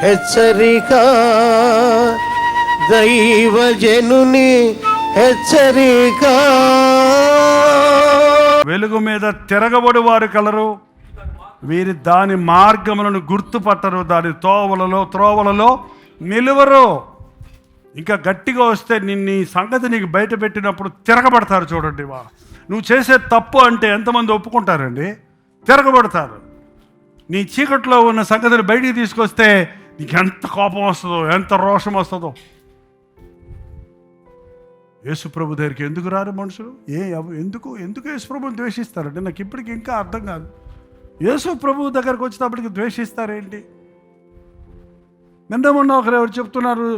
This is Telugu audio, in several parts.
హెచ్చరిక, దైవజనుని హెచ్చరిక. వెలుగు మీద తిరగబడి వారు కలరు, వీరి దాని మార్గములను గుర్తుపట్టరు, దాని త్రోవలలో నిలువరు. ఇంకా గట్టిగా వస్తే నిన్ను ఈ సంగతి నీకు బయట పెట్టినప్పుడు తిరగబడతారు. చూడండి, నువ్వు చేసే తప్పు అంటే ఎంతమంది ఒప్పుకుంటారండి? తిరగబడతారు. నీ చీకట్లో ఉన్న సంగతిని బయటికి తీసుకొస్తే నీకు ఎంత కోపం వస్తుందో, ఎంత రోషం వస్తుందో. యేసుప్రభు దగ్గరికి ఎందుకు రారు మనుషులు? ఎందుకు యేసుప్రభుని ద్వేషిస్తారంటే నాకు ఇప్పటికి ఇంకా అర్థం కాదు. యేసుప్రభు దగ్గరకు వచ్చినప్పటికి ద్వేషిస్తారేంటి? నిన్న ఒకరు ఎవరు చెప్తున్నారు,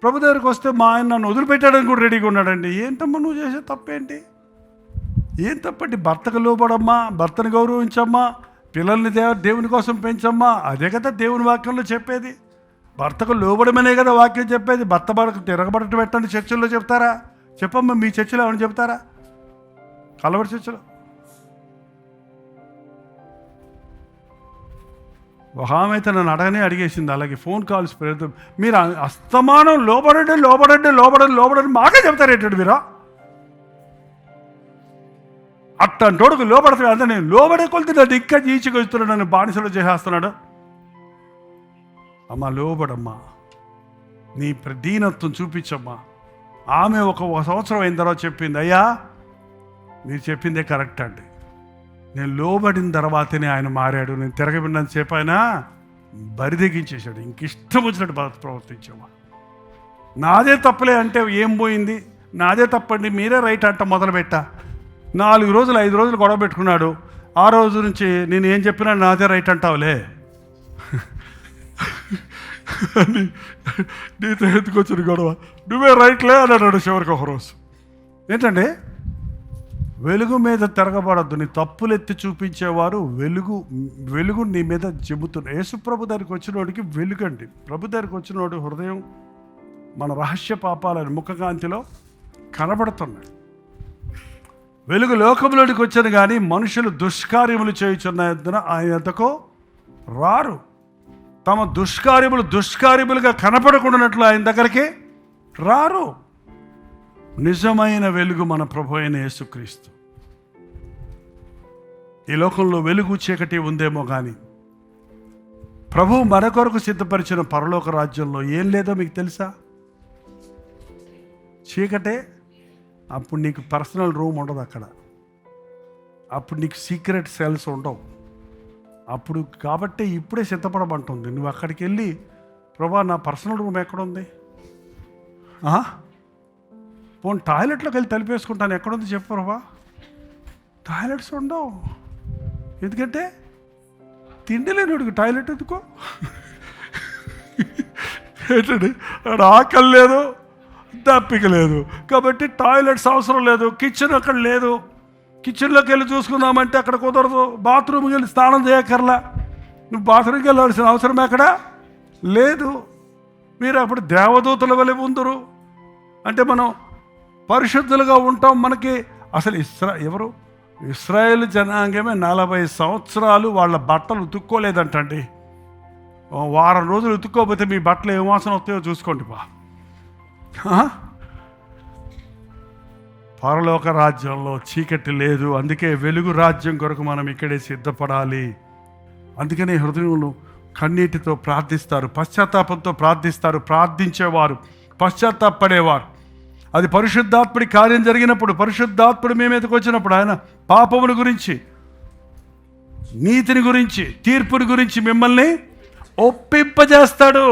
ప్రభు దగ్గరికి వస్తే మా ఆయన నన్ను వదిలిపెట్టాడని కూడా రెడీగా ఉన్నాడండి. ఏంటమ్మా నువ్వు చేసే తప్పేంటి? ఏం తప్పండి? భర్తకు లోబడమ్మా, భర్తను గౌరవించమ్మా, పిల్లల్ని దేవుని కోసం పెంచమ్మా. అదే కదా దేవుని వాక్యంలో చెప్పేది. భర్తకు లోబడమనే కదా వాక్యం చెప్పేది. భర్త భర్తకు తిరగబడటం పెట్టండి చర్చల్లో చెప్తారా? చెప్పమ్మా, మీ చర్చలో ఏమని చెప్తారా? కలవరి చర్చలో ఒక ఆమె అయితే నన్ను అడిగేసింది. అలాగే ఫోన్ కాల్స్ పెడతాం, మీరు అస్తమానం లోబడండి మాకే చెప్తారు ఏంటండి మీరు? అట్టంటోడుకు లోబడతాడు అంటే నేను లోబడే కొలుతున్నాడు, ఇంకా ఈచికొస్తున్నాడు, నన్ను బానిసలు చేసేస్తున్నాడు. అమ్మా లోబడమ్మా, నీ దీనత్వం చూపించమ్మా. ఆమె ఒక సంవత్సరం అయిన తర్వాత చెప్పింది, అయ్యా మీరు చెప్పిందే కరెక్ట్ అండి, నేను లోబడిన తర్వాతనే ఆయన మారాడు, నేను తిరగబడినంత సేపు ఆయన బరిదెగించేశాడు, ఇంక ఇష్టం వచ్చినట్టు ప్రవర్తించామా. నాదే తప్పులే అంటే ఏం పోయింది? నాదే తప్పండి, మీరే రైట్ అంట మొదలుపెట్టా. 4 రోజులు 5 రోజులు గొడవ పెట్టుకున్నాడు. ఆ రోజు నుంచి నేను ఏం చెప్పినా నాదే రైట్ అంటావులే, నీతో ఎత్తుకొచ్చిన గొడవ నువ్వే రైట్లే అని అన్నాడు చివరికి ఒకరోజు. ఏంటండి? వెలుగు మీద తిరగబడద్దు. నీ తప్పులు ఎత్తి చూపించేవారు వెలుగు నీ మీద చెబుతున్నారు. యేసుప్రభు దగ్గరికి వచ్చినోడికి వెలుగండి. ప్రభు దగ్గరికి వచ్చినోడు హృదయం మన రహస్య పాపాలని ముఖకాంతిలో కనబడుతున్నాయి. వెలుగు లోకంలోనికి వచ్చాను కానీ మనుషులు దుష్కార్యములు చేయుచున్న ఆయన ఎంతకో రారు. తమ దుష్కార్యములుగా కనపడకుండానట్లు ఆయన దగ్గరికి రారు. నిజమైన వెలుగు మన ప్రభు అయిన యేసుక్రీస్తు. ఈ లోకంలో వెలుగు చీకటి ఉందేమో కానీ ప్రభు మన కొరకు సిద్ధపరిచిన పరలోక రాజ్యంలో ఏం లేదో మీకు తెలుసా? చీకటే. అప్పుడు నీకు పర్సనల్ రూమ్ ఉండదు అక్కడ, అప్పుడు నీకు సీక్రెట్ సెల్స్ ఉండవు. అప్పుడు కాబట్టి ఇప్పుడే సిద్ధపడమంటుంది. నువ్వు అక్కడికి వెళ్ళి, ప్రభా నా పర్సనల్ రూమ్ ఎక్కడుంది? పోనీ టాయిలెట్లోకి వెళ్ళి తలిపేసుకుంటాను, ఎక్కడుంది చెప్పు ప్రభా? టాయిలెట్స్ ఉండవు. ఎందుకంటే తిండి లేనివాడికి టాయిలెట్ ఎందుకో? ఏంటండి, అక్కడ ఆకలి లేదు, దప్పిక లేదు, కాబట్టి టాయిలెట్స్ అవసరం లేదు. కిచెన్ అక్కడ లేదు, కిచెన్లోకి వెళ్ళి చూసుకుందామంటే అక్కడ కుదరదు. బాత్రూమ్కి వెళ్ళి స్నానం చేయక్కర్లా, నువ్వు బాత్రూమ్కి వెళ్ళాల్సిన అవసరం ఎక్కడ లేదు. మీరు అప్పుడు దేవదూతల వలె ఉందరు అంటే మనం పరిశుద్ధులుగా ఉంటాం. మనకి అసలు ఎవరు ఇశ్రాయేలు జనాంగమే 40 సంవత్సరాలు వాళ్ళ బట్టలు ఉతుక్కోలేదంటండి. వారం రోజులు ఉతుక్కోకపోతే మీ బట్టలు ఏ వాసన వస్తాయో చూసుకోండి బా. పరలోక రాజ్యంలో చీకటి లేదు. అందుకే వెలుగు రాజ్యం కొరకు మనం ఇక్కడే సిద్ధపడాలి. అందుకనే హృదయంలో కన్నీటితో ప్రార్థిస్తారు, పశ్చాత్తాపంతో ప్రార్థిస్తారు. ప్రార్థించేవారు, పశ్చాత్తాపడేవారు. అది పరిశుద్ధాత్ముడి కార్యం జరిగినప్పుడు, పరిశుద్ధాత్ముడు మీ మీదకి వచ్చినప్పుడు ఆయన పాపముల గురించి, నీతిని గురించి, తీర్పుని గురించి మిమ్మల్ని ఒప్పింపజేస్తాడు.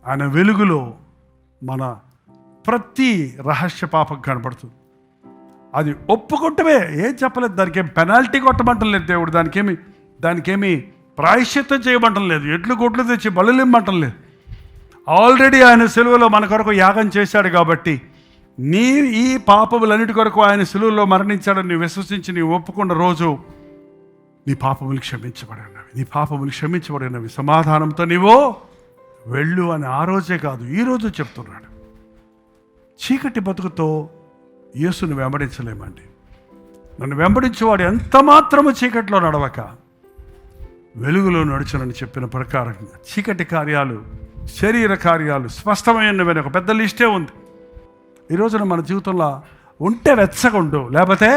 ఆయన వెలుగులో మన ప్రతి రహస్య పాపం కనపడుతుంది. అది ఒప్పుకుంటమే, ఏం చెప్పలేదు. దానికి ఏం పెనాల్టీ కొట్టమంటం లేదు దేవుడు. దానికేమి ప్రాయశ్చిత్తం చేయమంటం లేదు. ఎడ్లు గొడ్లు తెచ్చి బలులు ఇమ్మంటం లేదు. ఆల్రెడీ ఆయన సిలువలో మన కొరకు యాగం చేశాడు. కాబట్టి నీ ఈ పాపములన్నిటి కొరకు ఆయన సిలువలో మరణించాడని నీవు విశ్వసించి నీవు ఒప్పుకున్న రోజు నీ పాపములు క్షమించబడినవి, సమాధానంతో నీవు వెళ్ళు అని ఆ రోజే కాదు ఈ రోజు చెప్తున్నాడు. చీకటి బతుకుతో యేసుని వెంబడించలేమండి. నన్ను వెంబడించేవాడు ఎంత మాత్రము చీకట్లో నడవక వెలుగులో నడుచునని చెప్పిన ప్రకారంగా చీకటి కార్యాలు, శరీర కార్యాలు స్పష్టమైనవని ఒక పెద్ద లిస్టే ఉంది. ఈ రోజున మన జీవితంలో ఉంటే వెచ్చగుండు, లేకపోతే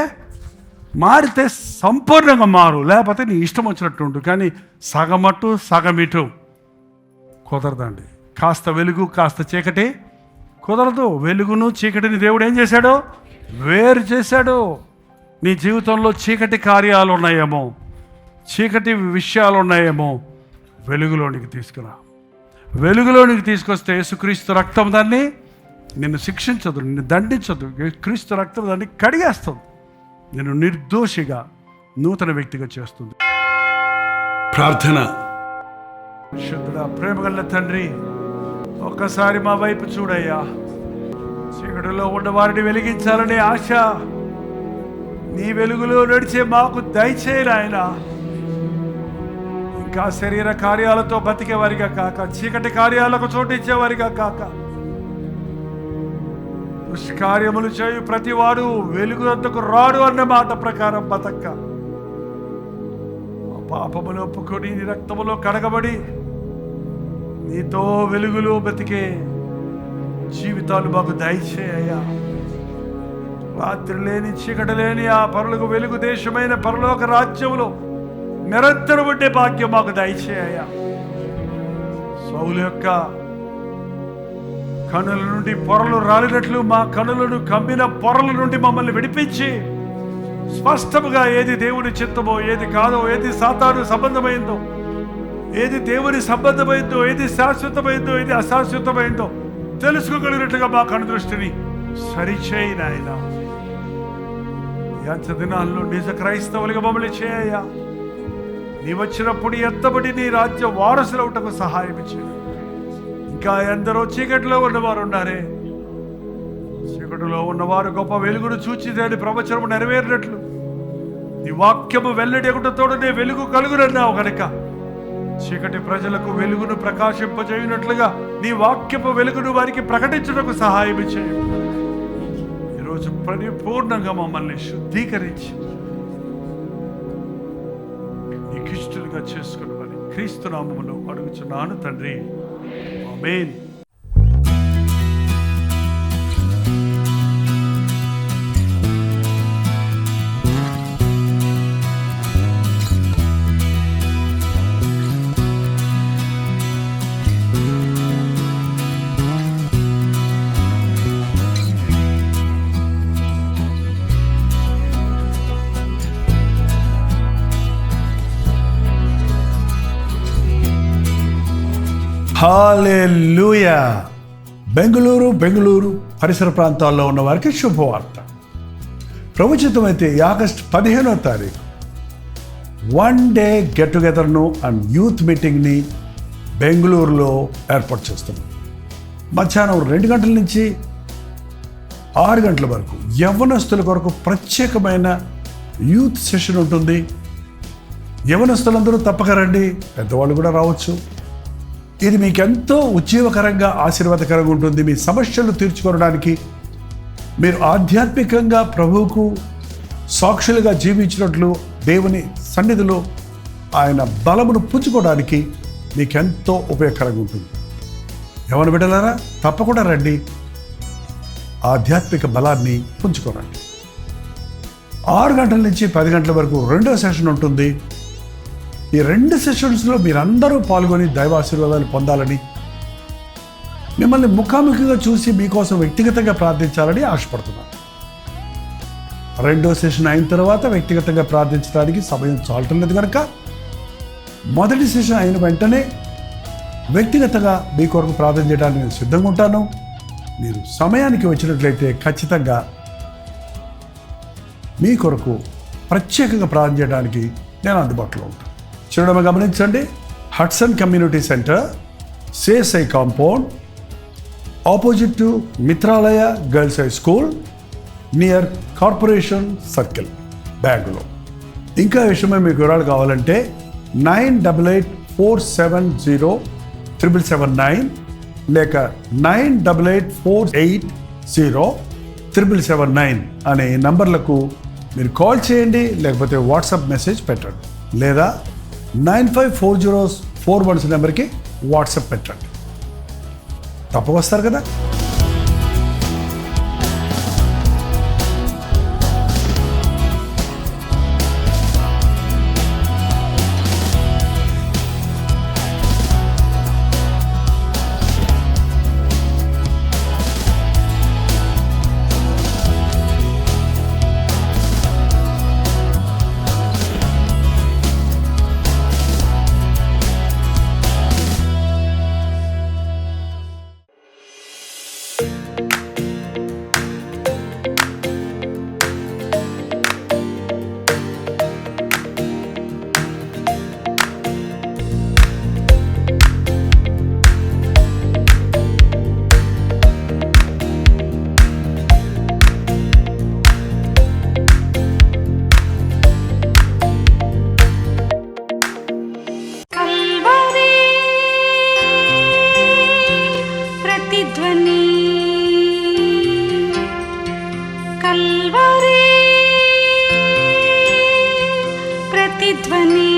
మారితే సంపూర్ణంగా మారు, లేకపోతే నీ ఇష్టం వచ్చినట్టు ఉండు. కానీ సగమట్టు సగమిటు కుదరదండి. కాస్త వెలుగు కాస్త చీకటి కుదరదు. వెలుగును చీకటిని దేవుడు ఏం చేశాడు? వేరు చేశాడు. నీ జీవితంలో చీకటి కార్యాలు ఉన్నాయేమో, చీకటి విషయాలు ఉన్నాయేమో, వెలుగులోనికి తీసుకురా. వెలుగులోనికి తీసుకొస్తే యేసుక్రీస్తు రక్తం దాన్ని నిన్ను శిక్షించదు, నిన్ను దండించదు. క్రీస్తు రక్తం దాన్ని కడిగేస్తుంది, నిన్ను నిర్దోషిగా నూతన వ్యక్తిగా చేస్తుంది. ప్రార్థన. శుద్ధుడా, ప్రేమగల తండ్రి, ఒక్కసారి మా వైపు చూడయ్యా. చీకటిలో ఉన్న వారిని వెలిగించాలనే ఆశ నీ వెలుగులో నడిచే మాకు దయచేయి నాయన. ఇంకా శరీర కార్యాలతో బతికేవారిగా కాక, చీకటి కార్యాలకు చోటిచ్చేవారిగా కాక, దుష్కార్యములు చేయు ప్రతివాడు వెలుగు వద్దకు రాడు అన్న మాట ప్రకారం బతక్క, పాపములు ఒప్పుకొని నీ రక్తములో కడగబడి నీతో వెలుగులో బతికే జీవితాలు మాకు దయచేయ్యా. రాత్రి లేని చీకటి లేని ఆ పరలోక వెలుగు దేశమైన పరలోక రాజ్యములో నిరంతరం ఉండే భాగ్యం మాకు దయచేయ్యా. సౌలు యొక్క కనుల నుండి పొరలు రాలినట్లు మా కనులను కమ్మిన పొరల నుండి మమ్మల్ని విడిపించి స్పష్టముగా ఏది దేవుని చిత్తమో, ఏది కాదో, ఏది సాతాను సంబంధమైందో, ఏది దేవుని సంబంధమైందో, ఏది శాశ్వతమైందో, ఏది అశాశ్వతమైందో తెలుసుకోగలిగినట్లుగా మా కను దృష్టిని సరిచేయి నాయన. ఈ అంచె దినాల్లో నిజ క్రైస్తవులుగా మమ్మల్ని చేయ్యా. నీ వచ్చినప్పుడు ఎత్తబడి నీ రాజ్య వారసులవుటకు సహాయం ఇచ్చేయి. ఇంకా ఎందరో చీకటిలో ఉన్నవారు ఉన్నారే, చీకటిలో ఉన్నవారు గొప్ప వెలుగును చూచి దాని ప్రవచనము నెరవేరినట్లు నీ వాక్యము వెల్లడెగుటతోడనే వెలుగు కలుగునన్నావు కనుక చీకటి ప్రజలకు వెలుగును ప్రకాశింపజేయునట్లుగా నీ వాక్యపు వెలుగును వారికి ప్రకటించుటకు సహాయం చేయి. ఈరోజు పరిపూర్ణంగా మమ్మల్ని శుద్ధీకరించి నీకు ఇష్టలుగా చేసుకుని క్రీస్తు నామములో అడుగుచున్నాను తండ్రి, ఆమేన్. హల్లెలూయా. బెంగళూరు పరిసర ప్రాంతాల్లో ఉన్న వారికి శుభవార్త. ప్రవచితమైతే ఆగస్టు 15వ తారీఖు వన్ డే గెట్ టుగెదర్ను అండ్ యూత్ మీటింగ్ని బెంగళూరులో ఏర్పాటు చేస్తున్నాం. మధ్యాహ్నం 2 గంటల నుంచి 6 గంటల వరకు యవ్వనస్తుల కొరకు ప్రత్యేకమైన యూత్ సెషన్ ఉంటుంది. యవ్వనస్తులందరూ తప్పక రండి, పెద్దవాళ్ళు కూడా రావచ్చు. ఇది మీకు ఎంతో ఉజ్జీవకరంగా, ఆశీర్వాదకరంగా ఉంటుంది. మీ సమస్యలు తీర్చుకోవడానికి, మీరు ఆధ్యాత్మికంగా ప్రభువుకు సాక్షులుగా జీవించినట్లు దేవుని సన్నిధిలో ఆయన బలమును పుంజుకోవడానికి మీకెంతో ఉపయోగకరంగా ఉంటుంది. యవ్వన బిడ్డలారా, తప్పకుండా రండి, ఆధ్యాత్మిక బలాన్ని పుంజుకోరండి. 6 గంటల నుంచి 10 గంటల వరకు 2వ సెషన్ ఉంటుంది. ఈ 2 సెషన్స్లో మీరందరూ పాల్గొని దైవాశీర్వాదాలు పొందాలని, మిమ్మల్ని ముఖాముఖిగా చూసి మీకోసం వ్యక్తిగతంగా ప్రార్థించాలని ఆశపడుతున్నాను. 2వ సెషన్ అయిన తర్వాత వ్యక్తిగతంగా ప్రార్థించడానికి సమయం చాలటం లేదు కనుక మొదటి సెషన్ అయిన వెంటనే వ్యక్తిగతంగా మీ కొరకు ప్రార్థన చేయడానికి నేను సిద్ధంగా ఉంటాను. మీరు సమయానికి వచ్చినట్లయితే ఖచ్చితంగా మీ కొరకు ప్రత్యేకంగా ప్రార్థన చేయడానికి నేను అందుబాటులో ఉంటాను. చూడడం గమనించండి. Hudson community centre, CSI compound, opposite to Mitralaya girls high school, near corporation circle, Bengaluru. ఇంకా విషయమై మీకు వివరాలు కావాలంటే 9884707779 లేక 9884807779 అనే నంబర్లకు మీరు కాల్ చేయండి, లేకపోతే వాట్సాప్ మెసేజ్ పెట్టండి. లేదా 954041 నెంబర్కి వాట్సాప్ పెట్టండి. తప్పక వస్తారు కదా. కల్వరి ప్రతిధ్వని